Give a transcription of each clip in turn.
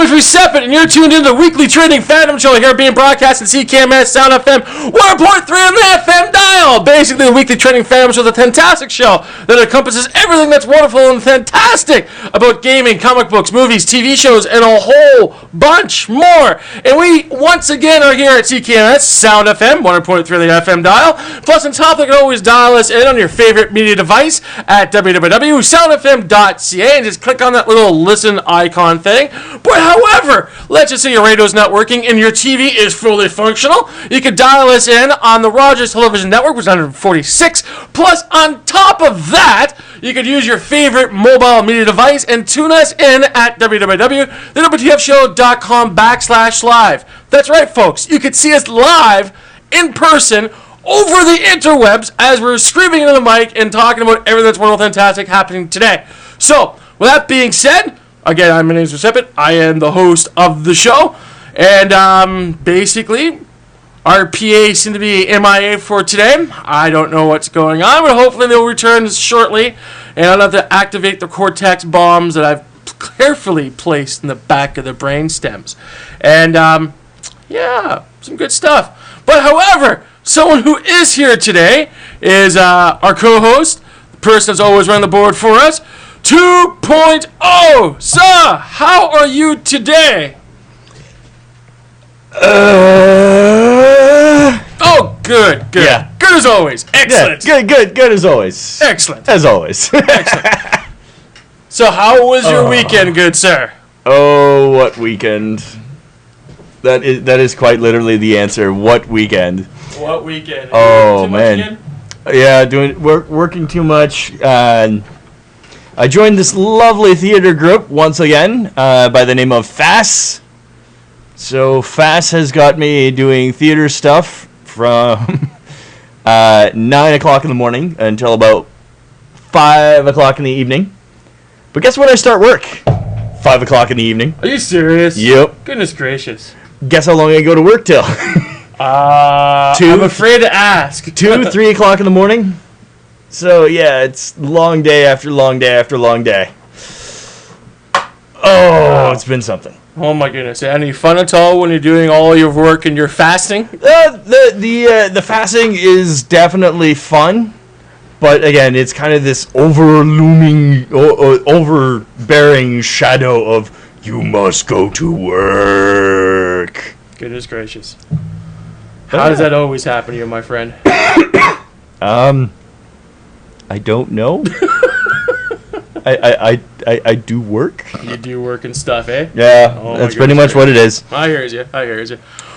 is Recepit, and you're tuned into the weekly trading fandom show here being broadcast at CKMS Sound FM 1.3 on the FM dial. Basically, the weekly trading fandom show is a fantastic show that encompasses everything that's wonderful and fantastic about gaming, comic books, movies, TV shows, and a whole bunch more. And we, once again, are here at CKMS Sound FM 1.3 on the FM dial. Plus, on top, you can always dial us in on your favorite media device at www.soundfm.ca and just click on that little listen icon thing. But however, let's just say your radio's not working and your TV is fully functional. You can dial us in on the Rogers Television Network, which is 146. Plus, on top of that, you could use your favorite mobile media device and tune us in at www.thewtfshow.com/live. That's right, folks. You could see us live in person over the interwebs as we're screaming into the mic and talking about everything that's wonderful, fantastic happening today. So, with that being said, again, my name is Recepit. I am the host of the show. And basically, our PA seem to be MIA for today. I don't know what's going on, but hopefully they'll return shortly. And I'll have to activate the Cortex bombs that I've carefully placed in the back of the brain stems. And, yeah, some good stuff. But however, someone who is here today is our co-host, the person that's always running the board for us, 2.0. Sir, how are you today? Oh, good. Yeah. Good as always. Excellent. Yeah, good as always. Excellent. As always. Excellent. So, how was your weekend, good sir? Oh, what weekend? That is quite literally the answer. What weekend? What weekend? Oh, man. Yeah, working too much. I joined this lovely theater group once again by the name of FAS. So FAS has got me doing theater stuff from 9 o'clock in the morning until about 5 o'clock in the evening. But guess when I start work? 5 o'clock in the evening. Are you serious? Yep. Goodness gracious. Guess how long I go to work till? I'm afraid to ask. 2, 3 o'clock in the morning. So, yeah, it's long day after long day after long day. Oh, it's been something. Oh, my goodness. Any fun at all when you're doing all your work and you're fasting? The fasting is definitely fun. But, again, it's kind of this overbearing shadow of, you must go to work. Goodness gracious. How does that always happen to you, my friend? I don't know. I do work. You do work and stuff, eh? Yeah, oh, that's pretty much what it is. I hear you.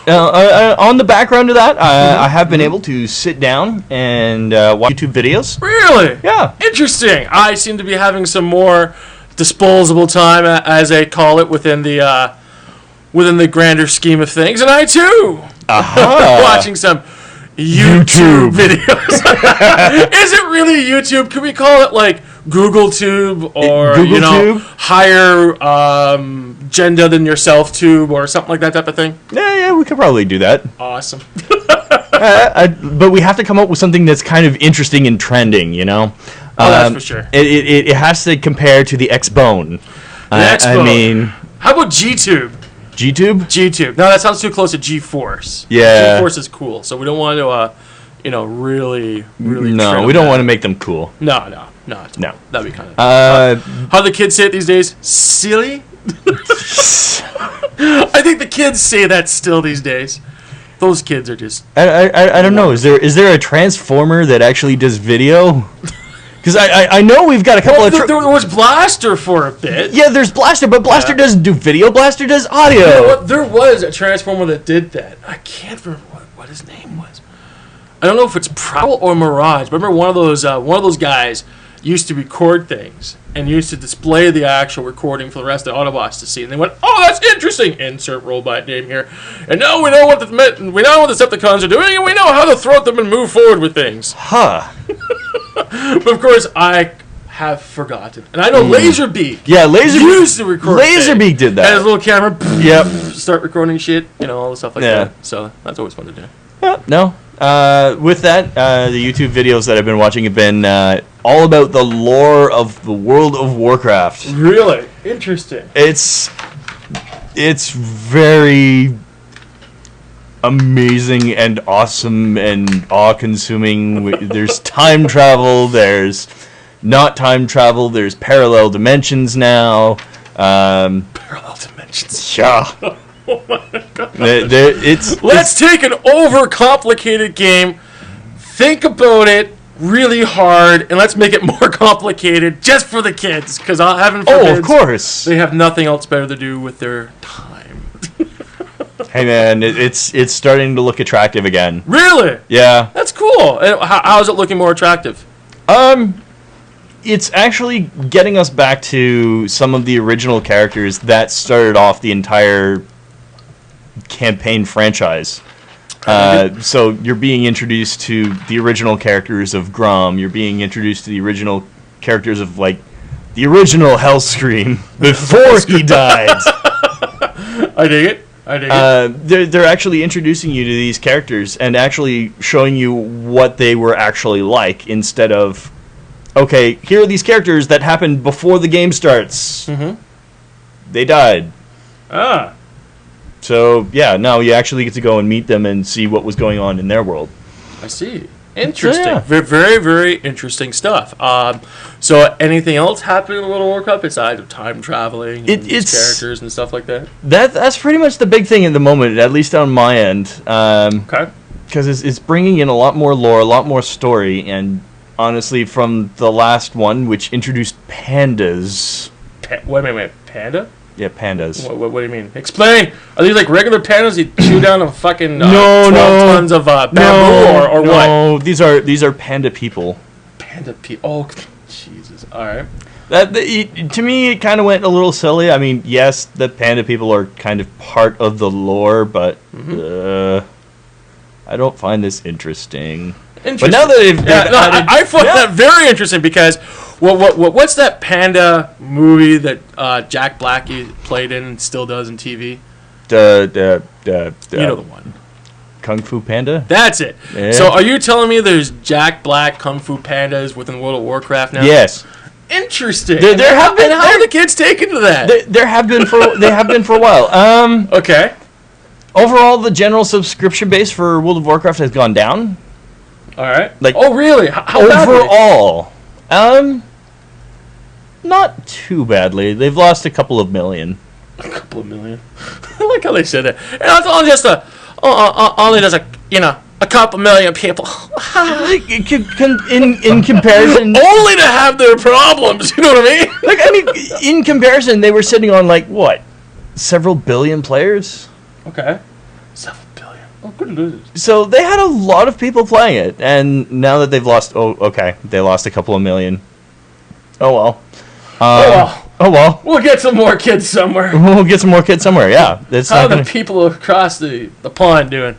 On the background of that, I have been able to sit down and watch YouTube videos. Really? Yeah. Interesting. I seem to be having some more disposable time, as they call it, within the grander scheme of things, and I too watching some YouTube videos. Is it really YouTube? Can we call it like Google Tube or Google Tube? Higher gender than yourself Tube or something like that type of thing? Yeah, we could probably do that. Awesome. But we have to come up with something that's kind of interesting and trending, you know? Oh, that's for sure. It has to compare to the X-Bone. I mean... How about G-Tube? G-Tube? G-Tube. No, that sounds too close to G-Force. Yeah. G-Force is cool, so we don't want to, really No, we don't want to make them cool. No. That'd be kind of... how do the kids say it these days? Silly? I think the kids say that still these days. Those kids are just... I don't know. Is there a Transformer that actually does video? Because I know we've got a couple of... There was Blaster for a bit. Yeah, there's Blaster, but Blaster doesn't do video. Blaster does audio. You know what? There was a Transformer that did that. I can't remember what his name was. I don't know if it's Prowl or Mirage. But remember one of those guys used to record things and used to display the actual recording for the rest of the Autobots to see. And they went, "Oh, that's interesting." Insert robot name here. And now we know what the Decepticons are doing, and we know how to throw them and move forward with things. Huh. But of course, I have forgotten. And I know Laserbeak. Yeah, used to record. Laserbeak did that. Had his little camera. Yep. Start recording shit. All the stuff like that. So that's always fun to do. Yeah, no. With that, the YouTube videos that I've been watching have been all about the lore of the World of Warcraft. Really? Interesting. It's It's very amazing and awesome and awe-consuming. There's time travel. There's not time travel. There's parallel dimensions now. Parallel dimensions. Yeah. Oh my god. Let's take an overcomplicated game, think about it really hard, and let's make it more complicated just for the kids. Because heaven forbid, oh, of course, they have nothing else better to do with their time. Hey man, it's starting to look attractive again. Really? Yeah. That's cool. And how is it looking more attractive? It's actually getting us back to some of the original characters that started off the entire campaign franchise. So you're being introduced to the original characters of Grom. You're being introduced to the original characters of, like, the original Hellscream before he died. I dig it. They're actually introducing you to these characters and actually showing you what they were actually like, instead of, okay, here are these characters that happened before the game starts. Mm-hmm. They died. Ah. So, yeah, now you actually get to go and meet them and see what was going on in their world. I see. Interesting. Yeah. Very, very interesting stuff. So anything else happening in World of Warcraft besides of time traveling and It's characters and stuff like that? That's pretty much the big thing at the moment, at least on my end. Okay. Because it's bringing in a lot more lore, a lot more story, and honestly, from the last one, which introduced pandas. Wait. Panda? Yeah, pandas. What do you mean? Explain. Are these like regular pandas? You chew down a fucking 12 No. tons of bamboo or what? No, these are panda people. Panda people. Oh, Jesus. All right. To me, it kind of went a little silly. I mean, yes, the panda people are kind of part of the lore, but I don't find this interesting. But now that they've added, I find that very interesting because what's that panda movie that Jack Black played in and still does in TV? You know the one. Kung Fu Panda? That's it. Yeah. So are you telling me there's Jack Black Kung Fu Pandas within World of Warcraft now? Yes. Interesting. There have been. How are the kids taking to that? There have been for they have been for a while. Okay. Overall, the general subscription base for World of Warcraft has gone down. All right. Like, oh, really? How overall? Not too badly. They've lost a couple of million. A couple of million. I like how they said it. And it's only just a couple million people. in comparison, only to have their problems. You know what I mean? Like, I mean, in comparison, they were sitting on, like, what, several billion players. Okay. Several billion. Oh, goodness. So they had a lot of people playing it, and now that they've lost, they lost a couple of million. Oh well. Oh well. We'll get some more kids somewhere. We'll get some more kids somewhere. Yeah. How are the people across the pond doing?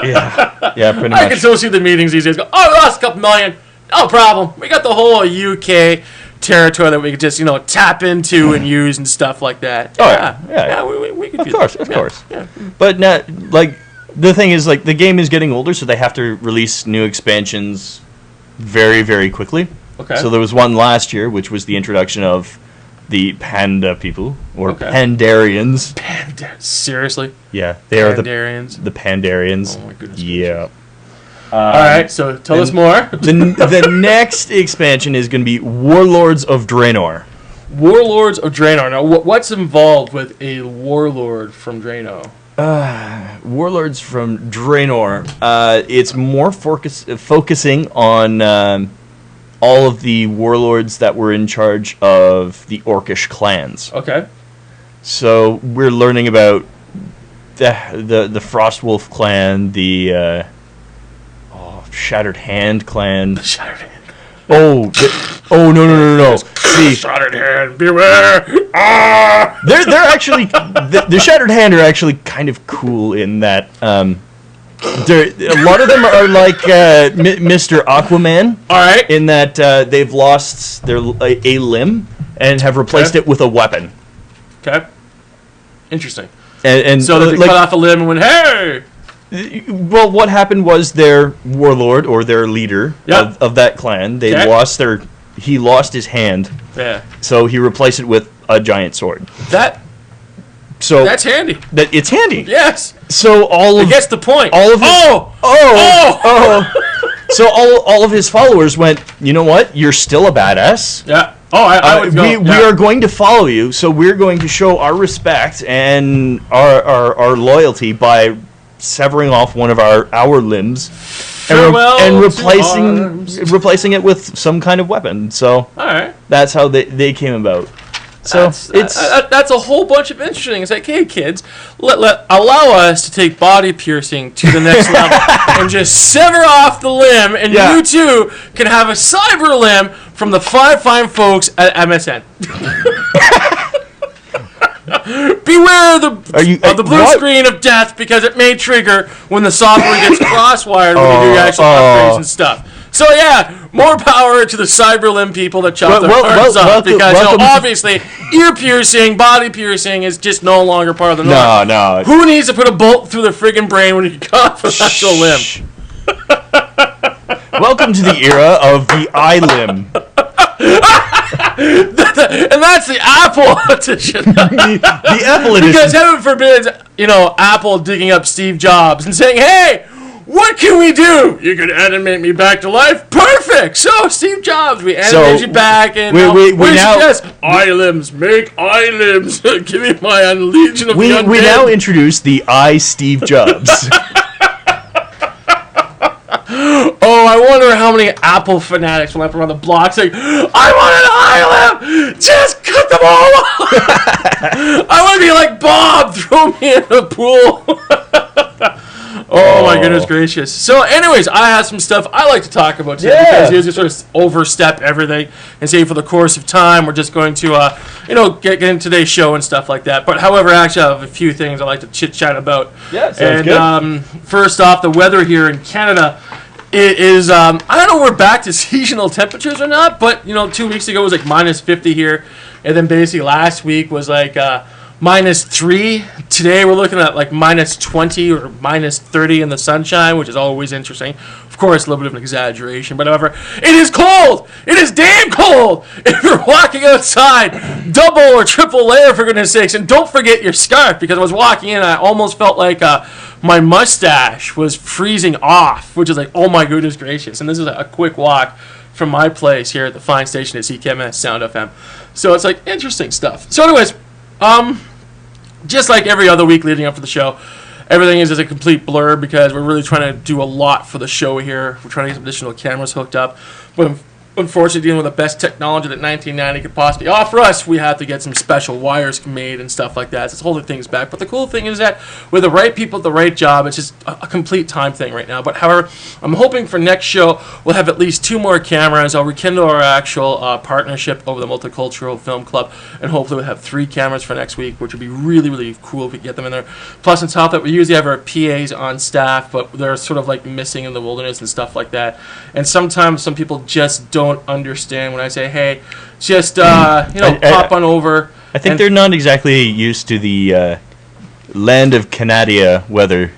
Yeah, pretty much. I can still see the meetings these days. Go, we lost a couple million. No problem. We got the whole UK territory that we could just, tap into and use and stuff like that. Yeah. We could of do course, that. Of course. Yeah. But now, like, the thing is, like, the game is getting older, so they have to release new expansions very, very quickly. Okay. So there was one last year, which was the introduction of the panda people, or Pandarians. Seriously? Yeah, they are Pandarians? the Pandarians. Oh my goodness. Yeah. All right, so tell us more. The next expansion is going to be Warlords of Draenor. Warlords of Draenor. Now, what's involved with a warlord from Draenor? Warlords from Draenor. It's more focusing on all of the warlords that were in charge of the Orcish clans. Okay. So we're learning about the Frostwolf clan, the Shattered Hand clan. The Shattered Hand. No. See, Shattered Hand, beware! they're actually the Shattered Hand are actually kind of cool in that. A lot of them are like Mr. Aquaman. All right. In that they've lost a limb and have replaced it with a weapon. Okay. Interesting. And so they cut off a limb and went, hey! Well, what happened was their warlord or their leader of that clan, he lost his hand. Yeah. So he replaced it with a giant sword. That So that's handy. It's handy. Yes. So it gets the point. All of his, So all of his followers went, you know what? You're still a badass. Yeah. Oh, I would go. We are going to follow you, so we're going to show our respect and our loyalty by severing off one of our limbs and replacing it with some kind of weapon. So all right. That's how they came about. So that's a whole bunch of interesting. It's like, hey kids, allow us to take body piercing to the next level and just sever off the limb, and you too can have a cyber limb from the fine folks at MSN. Beware of the blue screen of death, because it may trigger when the software gets cross-wired when you do actual upgrades and stuff. So yeah, more power to the cyber limb people that chop their arms off, because obviously ear piercing, body piercing is just no longer part of the norm. No. Who needs to put a bolt through the friggin' brain when you can cut off an actual limb? Welcome to the era of the eye limb. And that's the Apple edition. the Apple edition. Because heaven forbid, Apple digging up Steve Jobs and saying, hey, what can we do? You can animate me back to life? Perfect! So, Steve Jobs, we animate you back, and we suggest eye limbs. Make eye limbs. Give me my legion of young We now introduce the I Steve Jobs. Oh, I wonder how many Apple fanatics will have to run the block saying, I want an eye limb! Just cut them all off! I want to be like Bob! Throw me in a pool! Oh my goodness gracious. So anyways, I have some stuff I like to talk about today, because usually sort of overstep everything and say for the course of time we're just going to get into today's show and stuff like that. But however, actually I have a few things I like to chit chat about. Yeah, sounds good. First off, the weather here in Canada, it is I don't know if we're back to seasonal temperatures or not, but 2 weeks ago it was like minus 50 here, and then basically last week was like minus 3. Today we're looking at like minus 20 or minus 30 in the sunshine, which is always interesting. Of course, a little bit of an exaggeration, but however, it is cold! It is damn cold! If you're walking outside, double or triple layer for goodness sakes, and don't forget your scarf, because I was walking in and I almost felt like my mustache was freezing off, which is like, oh my goodness gracious. And this is a quick walk from my place here at the fine station at CKMS Sound FM. So it's like interesting stuff. So anyways, just like every other week leading up to the show, everything is a complete blur, because we're really trying to do a lot for the show here. We're trying to get some additional cameras hooked up, but unfortunately, dealing with the best technology that 1990 could possibly offer us, we have to get some special wires made and stuff like that. So it's holding things back. But the cool thing is that with the right people at the right job, it's just a complete time thing right now. But however, I'm hoping for next show we'll have at least 2 more cameras. I'll rekindle our actual partnership over the Multicultural Film Club, and hopefully we'll have 3 cameras for next week, which would be really, really cool if we get them in there. Plus, on top of that, we usually have our PAs on staff, but they're sort of like missing in the wilderness and stuff like that. And sometimes some people just don't understand when I say, hey, just pop on over. I think they're not exactly used to the land of Canada weather.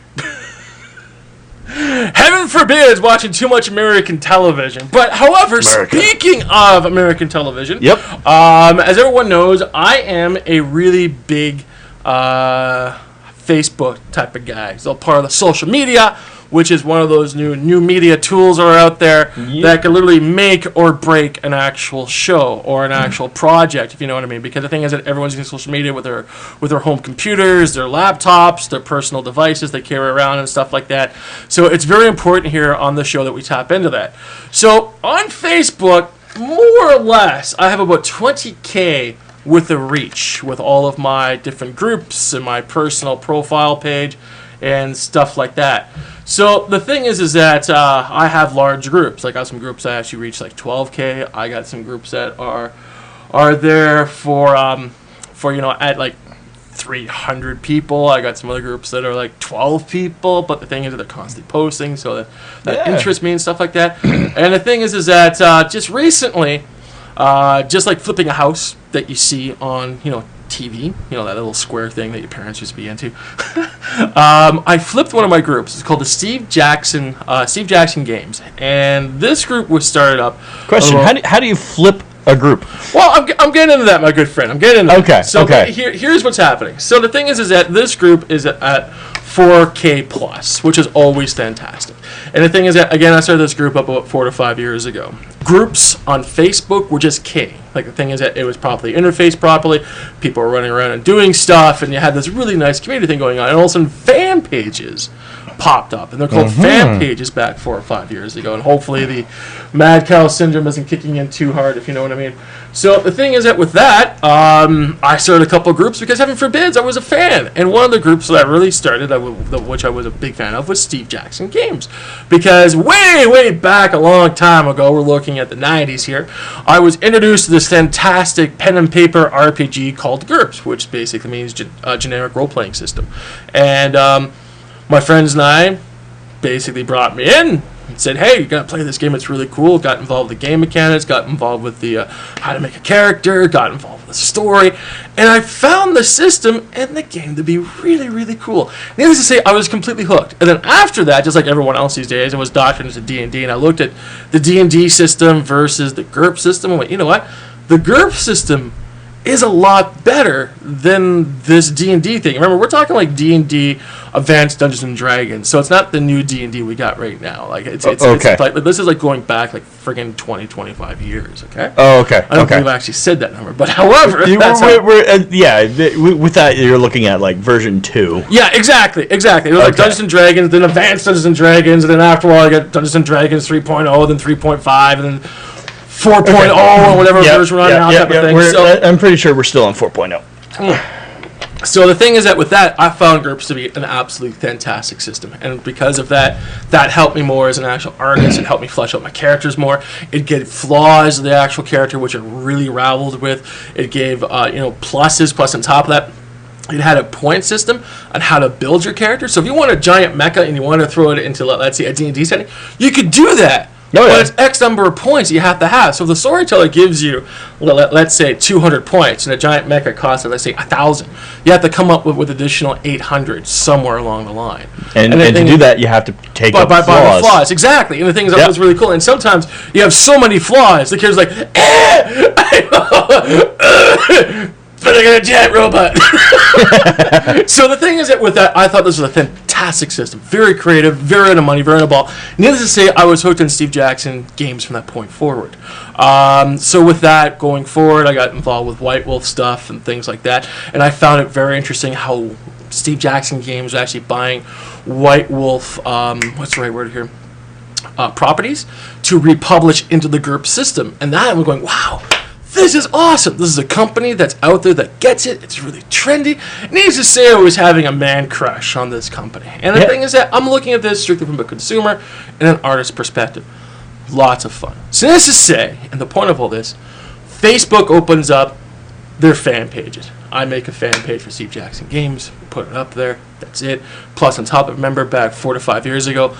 Heaven forbid watching too much American television. But however, speaking of American television, as everyone knows, I am a really big Facebook type of guy. So part of the social media, which is one of those new media tools that are out there that can literally make or break an actual show or an actual project, if you know what I mean. Because the thing is that everyone's using social media with their home computers, their laptops, their personal devices they carry around and stuff like that. So it's very important here on the show that we tap into that. So on Facebook, more or less, I have about 20K with the reach with all of my different groups and my personal profile page and stuff like that. So the thing is that I have large groups. I got some groups that actually reach like 12K. I got some groups that are there for at like 300 people. I got some other groups that are like 12 people. But the thing is that they're constantly posting, so that interests me and stuff like that. And the thing is that just recently, just like flipping a house that you see on TV, that little square thing that your parents used to be into. I flipped one of my groups. It's called the Steve Jackson Games, and this group was started up. Question: How do you flip a group? Well, I'm getting into that, my good friend. I'm getting into that. Okay. So okay. Here's what's happening. So the thing is that this group is at 4K plus, which is always fantastic. And the thing is that, again, I started this group up about 4 to 5 years ago. Groups on Facebook were just king. Like, the thing is that it was properly interfaced properly. People were running around and doing stuff, and you had this really nice community thing going on. And all of a sudden, fan pages popped up, and they're called fan pages back 4 or 5 years ago. And hopefully the mad cow syndrome isn't kicking in too hard, if you know what I mean. So the thing is that with that, I started a couple of groups because, heaven forbids, I was a fan. And one of the groups that really started, which I was a big fan of, was Steve Jackson Games. Because way back a long time ago, we're looking at the 90s here, I was introduced to this fantastic pen and paper RPG called GURPS, which basically means generic role-playing system. And my friends and I basically brought me in and said, hey, you got to play this game, it's really cool. Got involved with the game mechanics, got involved with the how to make a character, got involved with the story, and I found the system and the game to be really cool. Needless to say, I was completely hooked. And then after that, just like everyone else these days, I was doctored into D&D, and I looked at the D&D system versus the GURP system and went, you know what? The GURP system is a lot better than this D&D thing. Remember, we're talking like D&D Advanced Dungeons and Dragons, so it's not the new D&D we got right now. Like it's like, this is like going back like friggin' 25 years. Okay. Oh, okay. I don't believe I actually said that number, but however, with that you're looking at like version 2. Yeah, exactly. It was like Dungeons and Dragons, then Advanced Dungeons and Dragons, and then after a while I got Dungeons and Dragons 3.0, then 3.5, and then 4.0 or whatever version we're on now, type of thing. So, I'm pretty sure we're still on 4.0. So the thing is that with that, I found GURPS to be an absolutely fantastic system. And because of that, that helped me more as an actual artist. It helped me flesh out my characters more. It gave flaws of the actual character, which I really raveled with. It gave pluses, plus on top of that, it had a point system on how to build your character. So if you want a giant mecha and you want to throw it into, let's say, a D&D setting, you could do that. Oh, yeah. But it's X number of points you have to have. So if the storyteller gives you, let's say, 200 points, and a giant mecha costs, let's say, 1,000, you have to come up with additional 800 somewhere along the line. And to do that, you have to take up flaws. By the flaws, exactly. And the thing is, that was really cool. And sometimes you have so many flaws, the character's like, but I got a giant robot. So the thing is that with that, I thought this was a fantastic system. Very creative, very on the money, very on the ball. Needless to say, I was hooked on Steve Jackson Games from that point forward. So with that, going forward, I got involved with White Wolf stuff and things like that. And I found it very interesting how Steve Jackson Games was actually buying White Wolf, what's the right word here? Properties to republish into the GURP system. And that I'm going, wow. This is awesome. This is a company that's out there that gets it. It's really trendy. Needless to say, I was having a man crush on this company. And the thing is that I'm looking at this strictly from a consumer and an artist perspective. Lots of fun. So needless to say, and the point of all this, Facebook opens up their fan pages. I make a fan page for Steve Jackson Games, put it up there. That's it. Plus, on top of, remember, back 4 to 5 years ago,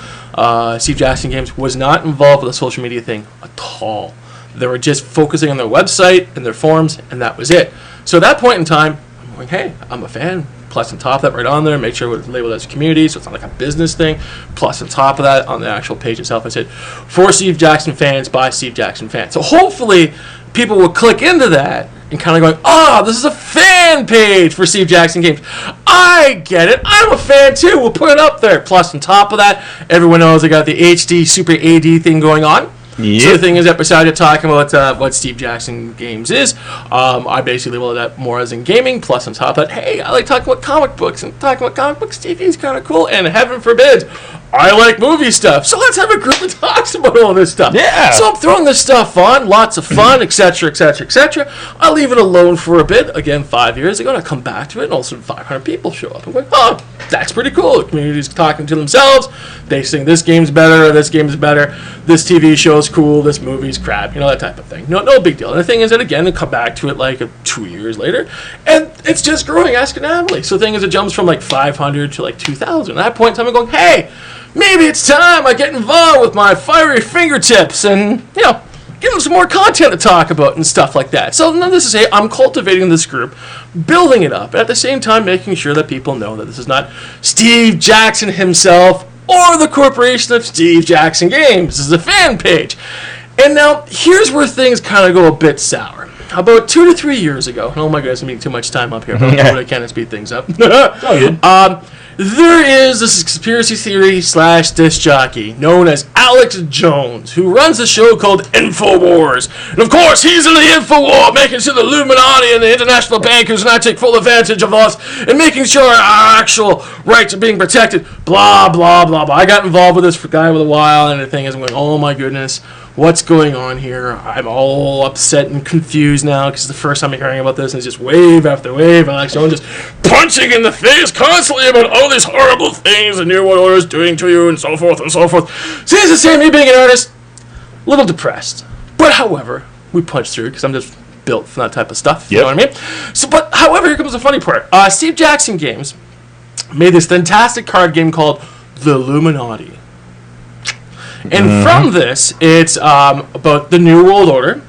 Steve Jackson Games was not involved with the social media thing at all. They were just focusing on their website and their forums, and that was it. So at that point in time, I'm going, hey, I'm a fan. Plus on top of that, right on there, make sure it's labeled as community, so it's not like a business thing. Plus on top of that, on the actual page itself, I said, for Steve Jackson fans, by Steve Jackson fans. So hopefully, people will click into that and kind of going, this is a fan page for Steve Jackson Games. I get it. I'm a fan too. We'll put it up there. Plus on top of that, everyone knows I got the HD Super AD thing going on. Yep. So the thing is that besides talking about what Steve Jackson Games is, I basically label that more as in gaming. Plus on top of that, hey, I like talking about comic books, and talking about comic books TV is kind of cool. And heaven forbid, I like movie stuff. So let's have a group that talks about all this stuff. Yeah. So I'm throwing this stuff on, lots of fun, etc., etc., etc. I leave it alone for a bit. Again, 5 years ago, and I come back to it, and all of a sudden 500 people show up. I'm like, that's pretty cool. The community's talking to themselves. They think this game's better, or this game's better. This TV show's cool. This movie's crap. That type of thing. No big deal. And the thing is that, again, I come back to it like 2 years later, and it's just growing exponentially. So the thing is, it jumps from like 500 to like 2,000. At that point in time, I'm going, hey, maybe it's time I get involved with my fiery fingertips and, give them some more content to talk about and stuff like that. So this is I'm cultivating this group, building it up, and at the same time making sure that people know that this is not Steve Jackson himself or the corporation of Steve Jackson Games. This is a fan page. And now, here's where things kind of go a bit sour. About 2 to 3 years ago, oh my goodness, I'm taking too much time up here, but I'll do what I can to speed things up. Oh, good. There is this conspiracy theory / disc jockey known as Alex Jones, who runs a show called InfoWars. And of course, he's in the InfoWar, making sure the Illuminati and the international bankers not take full advantage of us and making sure our actual rights are being protected. Blah, blah, blah, blah. I got involved with this guy for a while, and the thing is, I'm going, oh my goodness, what's going on here? I'm all upset and confused now because it's the first time I'm hearing about this, and it's just wave after wave. Alex Jones just punching in the face constantly about all these horrible things the New World Order is doing to you, and so forth and so forth. Seems to say me being an artist, a little depressed. But however, we punch through because I'm just built for that type of stuff. You know what I mean? So, but however, here comes the funny part. Steve Jackson Games made this fantastic card game called The Illuminati. And from this, it's about the New World Order.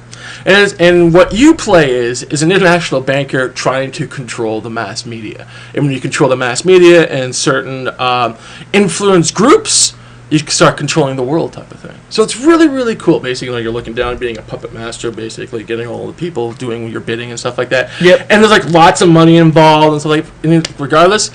And what you play is an international banker trying to control the mass media. And when you control the mass media and certain influence groups, you can start controlling the world type of thing. So it's really, really cool. Basically, like you're looking down, being a puppet master, basically getting all the people doing your bidding and stuff like that. Yep. And there's like lots of money involved and stuff like. And regardless,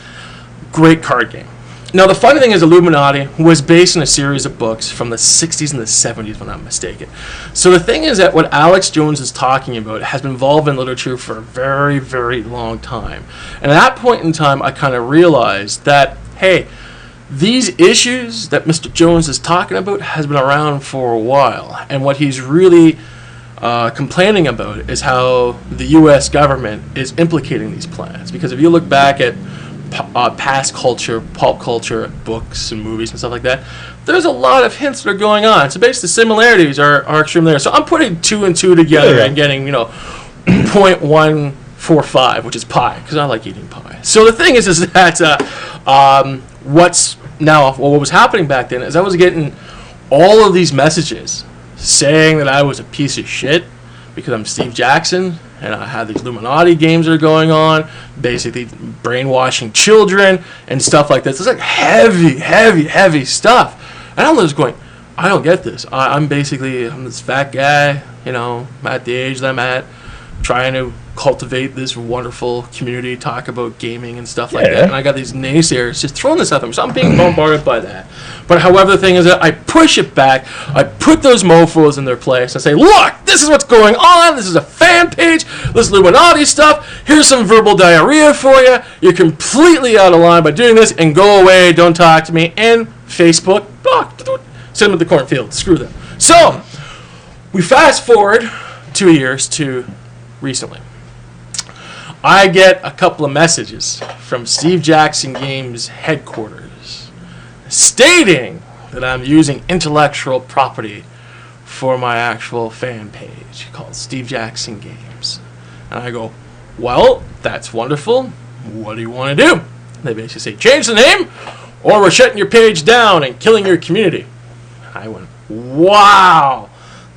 great card game. Now, the funny thing is, Illuminati was based on a series of books from the 60s and the 70s, if I'm not mistaken. So the thing is that what Alex Jones is talking about has been involved in literature for a very, very long time. And at that point in time, I kind of realized that, hey, these issues that Mr. Jones is talking about has been around for a while. And what he's really complaining about is how the U.S. government is implicating these plans. Because if you look back at past culture, pulp culture, books and movies and stuff like that, there's a lot of hints that are going on. So basically, the similarities are extremely there. So I'm putting 2 and 2 together and getting, 0.145, which is pie, because I like eating pie. So the thing is that what was happening back then is I was getting all of these messages saying that I was a piece of shit because I'm Steve Jackson, and I had these Illuminati games that are going on, basically brainwashing children and stuff like this. It's like heavy, heavy, heavy stuff. And I'm just going, I don't get this. I'm this fat guy, at the age that I'm at, trying to cultivate this wonderful community, talk about gaming and stuff like that. And I got these naysayers just throwing this at them. So I'm being bombarded by that. But however, the thing is that I push it back. I put those mofos in their place. I say, look, this is what's going on. This is a fan page. This Illuminati stuff. Here's some verbal diarrhea for you. You're completely out of line by doing this, and go away. Don't talk to me. And Facebook, send them to the cornfield. Screw them. So we fast forward 2 years to recently. I get a couple of messages from Steve Jackson Games headquarters stating that I'm using intellectual property for my actual fan page called Steve Jackson Games. And I go, well, that's wonderful. What do you want to do? They basically say, change the name or we're shutting your page down and killing your community. I went, wow,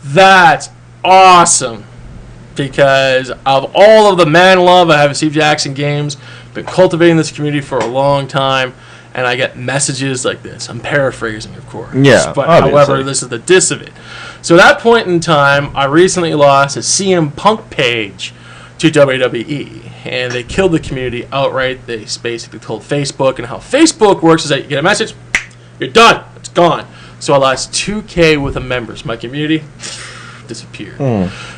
that's awesome. Because of all of the man love I have in Steve Jackson Games, been cultivating this community for a long time, and I get messages like this. I'm paraphrasing, of course. Yeah, but obviously. However, this is the diss of it. So at that point in time, I recently lost a CM Punk page to WWE, and they killed the community outright. They basically told Facebook, and how Facebook works is that you get a message, you're done, it's gone. So I lost 2K with the members. My community disappeared.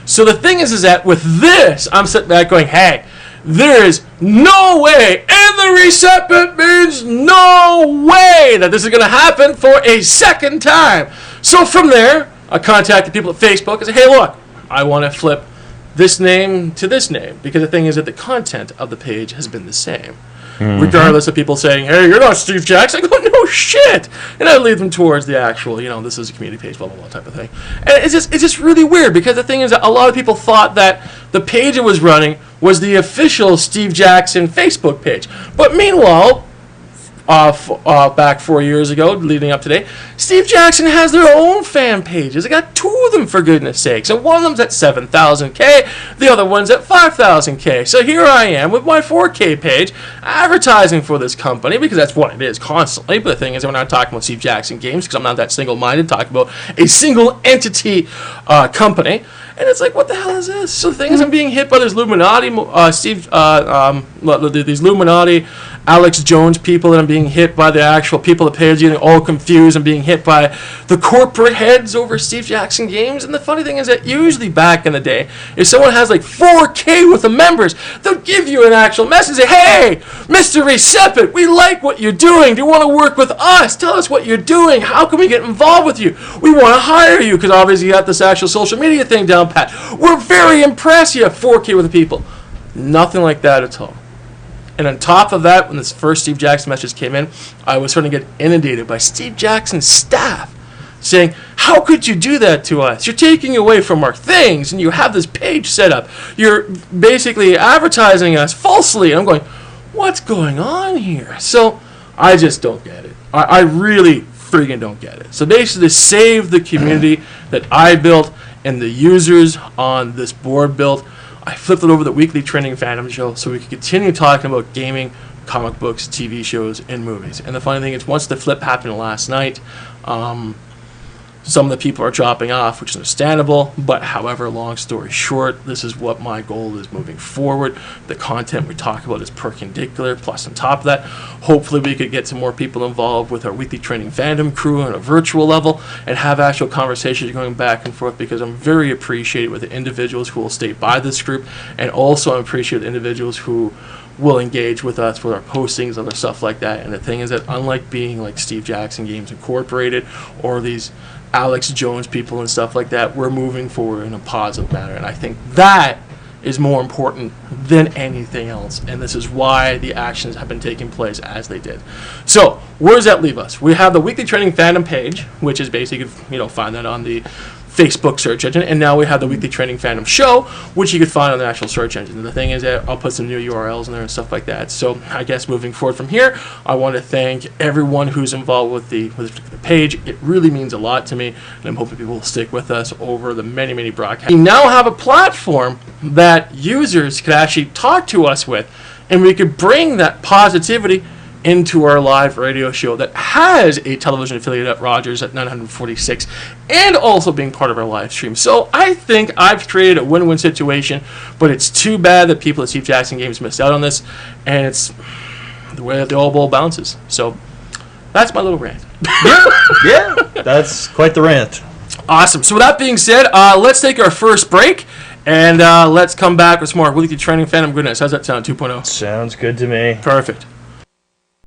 So the thing is that with this, I'm sitting back going, hey, there is no way, and the reset bit means no way that this is going to happen for a second time. So from there, I contacted people at Facebook and said, hey, look, I want to flip this name to this name, because the thing is that the content of the page has been the same. Regardless of people saying, hey, you're not Steve Jackson. I go, no shit. And I lead them towards the actual, this is a community page, blah, blah, blah type of thing. And it's just really weird, because the thing is that a lot of people thought that the page it was running was the official Steve Jackson Facebook page. But meanwhile, back 4 years ago, leading up today. Steve Jackson has their own fan pages. They got 2 of them, for goodness sakes. And one of them's at 7,000K, the other one's at 5,000K. So here I am with my 4K page, advertising for this company, because that's what it is constantly. But the thing is, we're not talking about Steve Jackson Games, because I'm not that single-minded, talking about a single entity company. And it's like, what the hell is this? So the thing is, I'm being hit by this Illuminati, these Illuminati, Alex Jones people, and I'm being hit by the actual people of the page, getting all confused. I'm being hit by the corporate heads over Steve Jackson Games. And the funny thing is that usually back in the day, if someone has like 4K with the members, they'll give you an actual message and say, hey, Mr. Recepit, we like what you're doing. Do you want to work with us? Tell us what you're doing. How can we get involved with you? We want to hire you, because obviously you got this actual social media thing down pat. We're very impressed you have 4K with the people. Nothing like that at all. And on top of that, when this first Steve Jackson message came in, I was starting to get inundated by Steve Jackson's staff saying, how could you do that to us? You're taking away from our things, and you have this page set up. You're basically advertising us falsely. And I'm going, what's going on here? So I just don't get it. I really freaking don't get it. So basically, to save the community that I built and the users on this board built, I flipped it over the weekly trending fandom show so we could continue talking about gaming, comic books, TV shows, and movies. And the funny thing is, once the flip happened last night, some of the people are dropping off, which is understandable. But however, long story short, this is what my goal is moving forward. The content we talk about is perpendicular. Plus, on top of that, hopefully we could get some more people involved with our weekly training fandom crew on a virtual level and have actual conversations going back and forth, because I'm very appreciative with the individuals who will stay by this group, and also I'm appreciative of the individuals who will engage with us with our postings, other stuff like that. And the thing is that, unlike being like Steve Jackson Games Incorporated or these Alex Jones people and stuff like that, we're moving forward in a positive manner. And I think that is more important than anything else. And this is why the actions have been taking place as they did. So where does that leave us? We have the weekly training fandom page, which is basically, find that on the Facebook search engine, and now we have the weekly training fandom show, which you could find on the actual search engine. And the thing is that I'll put some new URLs in there and stuff like that. So I guess moving forward from here, I want to thank everyone who's involved with the page. It really means a lot to me, and I'm hoping people will stick with us over the many, many broadcasts. We now have a platform that users could actually talk to us with, and we could bring that positivity into our live radio show that has a television affiliate at Rogers at 946, and also being part of our live stream. So I think I've created a win-win situation, but it's too bad that people at Steve Jackson Games missed out on this, and it's the way that the old ball bounces. So that's my little rant. Yeah, that's quite the rant. Awesome. So with that being said, let's take our first break, and let's come back with some more weekly training fandom goodness. How's that sound, 2.0? Sounds good to me. Perfect.